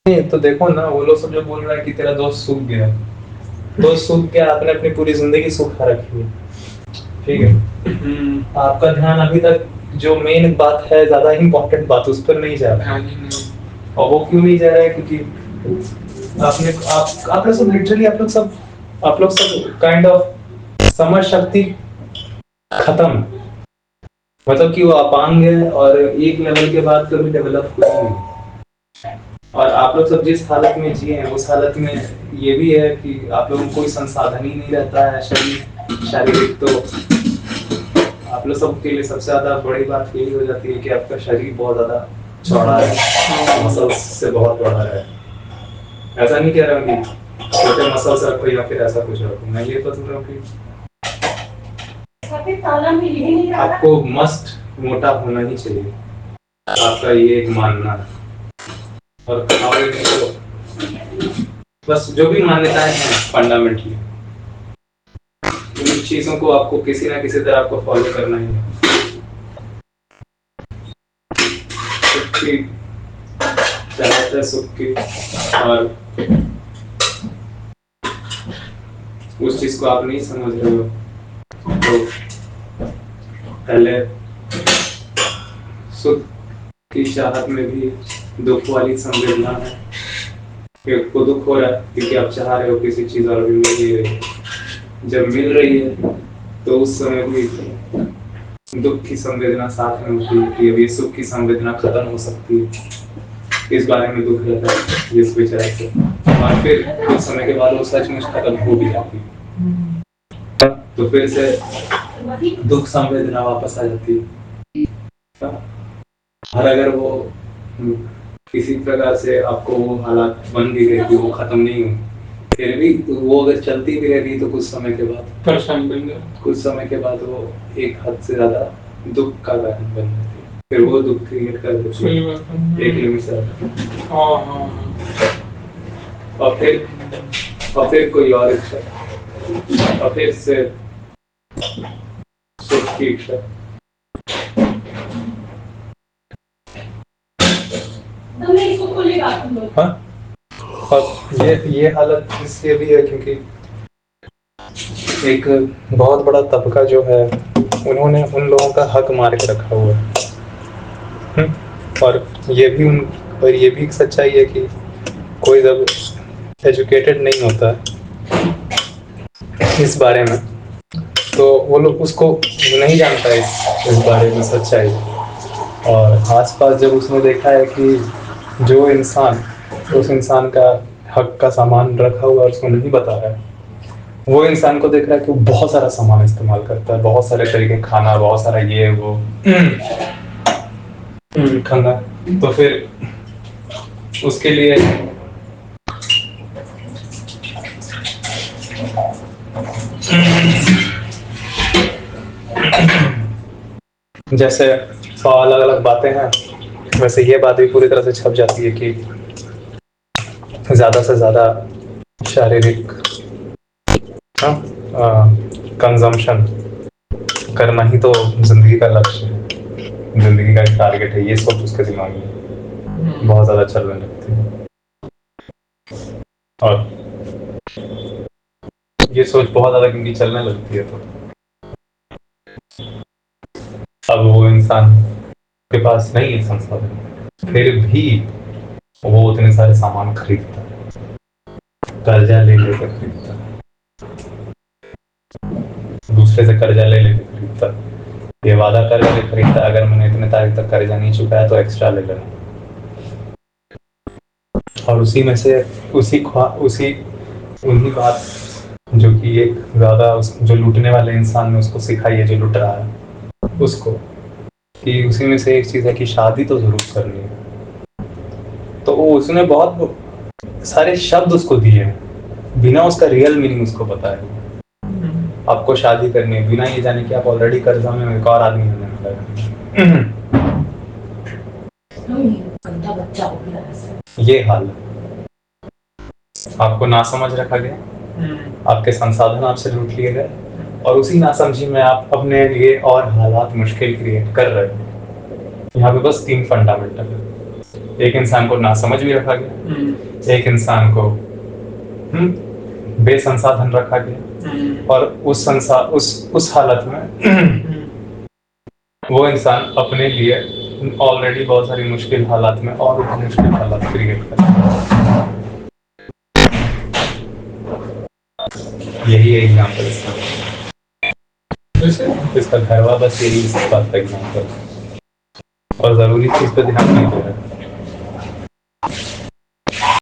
नहीं तो देखो ना, वो लोग सब जो बोल रहा है कि तेरा दोस्त सूख गया, दोस्त सूख गया, आपने अपनी पूरी जिंदगी सुखा रखी है, ठीक है, आपका ध्यान अभी तक जो मेन बात है, ज्यादा इम्पोर्टेंट बात, उस पर नहीं जा रहा है। और वो क्यों नहीं जा रहा है? क्योंकि आप लोग सब लिटरली, आप लोग सब काइंड ऑफ समझ शक्ति खत्म, मतलब कि वो अपांग है और एक लेवल के बाद कभी डेवलप हुई नहीं। और आप लोग सब जिस हालत में जिए हैं, उस हालत में ये भी है कि आप लोगों को कोई संसाधन ही नहीं रहता है शारीरिक। तो आप लोग सब के लिए सबसे ज्यादा बड़ी बात यही हो जाती है कि आपका शरीर बहुत ज्यादा चौड़ा है, मसल्स से बहुत बड़ा है। ऐसा नहीं कह रहा हूँ कि छोटे मसल्स रखो या फिर ऐसा कुछ रखो, मैं ये बता रहा हूँ कि आपको मस्ट मोटा होना ही चाहिए, आपका ये एक मानना है। और खाओगे नहीं तो बस जो भी मान्यताएं हैं फंडामेंटली, उन चीजों को आपको किसी ना किसी तरह आपको फॉलो करना ही है। सुख की चाहत है, सुख की, और उस चीज को आप नहीं समझ रहे हो, तो पहले सुख की चाहत में भी दुख वाली संवेदना है कि आपको दुख हो रहा है क्योंकि आप चाह रहे हो किसी चीज और अभी मिल नहीं रही। जब मिल रही है तो उस समय भी दुख की संवेदना साथ में होती है कि अब ये सुख की संवेदना खत्म हो सकती है, इस बारे में दुख रहता है जिस विचार से, और फिर कुछ समय के बाद वो सचमुच खत्म हो भी जाती है, तो फिर से दुख संवेदना वापस आ जाती है। और अगर वो किसी प्रकार से आपको वो हालात बन भी गए कि वो खत्म नहीं हो, फिर भी वो अगर चलती भी रही तो कुछ समय के बाद परेशान बन गया, कुछ समय के बाद वो एक हद से ज्यादा दुख का कारण बन जाती है, फिर वो दुख क्रिएट कर देती है एक लिमिट से। और फिर कोई और इच्छा, और फिर से सुख की इच्छा। हाँ, और ये हालत इसलिए भी है क्योंकि एक बहुत बड़ा तबका जो है, उन्होंने उन लोगों का हक मार के रखा हुआ है। और ये भी एक सच्चाई है कि कोई जब एजुकेटेड नहीं होता है इस बारे में, तो वो लोग उसको नहीं जानता है इस बारे में सच्चाई। और आसपास जब उसने देखा है कि जो इंसान उस इंसान का हक का सामान रखा हुआ है उसको नहीं बता रहा है, वो इंसान को देख रहा है कि वो बहुत सारा सामान इस्तेमाल करता है, बहुत सारे तरीके खाना, बहुत सारा ये वो खाना, तो फिर उसके लिए जैसे 100 अलग अलग बातें हैं, वैसे ये बात भी पूरी तरह से छप जाती है कि ज्यादा से ज्यादा शारीरिक कंजम्पशन करना ही तो जिंदगी का लक्ष्य है, जिंदगी का एक टारगेट है। ये सोच उसके दिमाग में बहुत ज्यादा चलने लगती है, और ये सोच बहुत ज्यादा क्योंकि चलने लगती है, तो अब वो इंसान के पास नहीं है संसाधन, फिर भी वो उतने सारे सामान खरीदता है, कर्जा ले लेकर खरीदता है, दूसरे से कर्जा ले लेकर खरीदता है, ये वादा कर ले खरीदता है अगर मैंने इतने तारीख तक कर्जा नहीं चुकाया तो एक्स्ट्रा ले लेना। और उसी में से उन्हीं बात जो कि एक ज्यादा जो लूटने वाले इंसान ने उसको सिखाई है, जो लुट रहा है उसको, कि उसी में से एक चीज है कि शादी तो जरूर करनी है। तो वो उसने बहुत सारे शब्द उसको दिए हैं बिना उसका रियल मीनिंग उसको बताए। आपको शादी करनी है बिना ये जाने कि आप ऑलरेडी कर्जा में एक और आदमी होने वाला है। ये हाल आपको ना समझ रखा गया, आपके संसाधन आपसे लूट लिए गए, और उसी नासमझी में आप अपने लिए और हालात मुश्किल क्रिएट कर रहे हो। यहाँ पे बस 3 फंडामेंटल है, एक इंसान को नासमझ भी रखा गया, एक इंसान को बेसंसाधन रखा गया, और उस हालत में वो इंसान अपने लिए ऑलरेडी बहुत सारी मुश्किल हालात में और मुश्किल हालात क्रिएट कर रहा है। यही एग्जाम्पल इसका घर वाला बस यही इस बात का एग्जाम्पल, और जरूरी चीज पे ध्यान नहीं दे रहा है।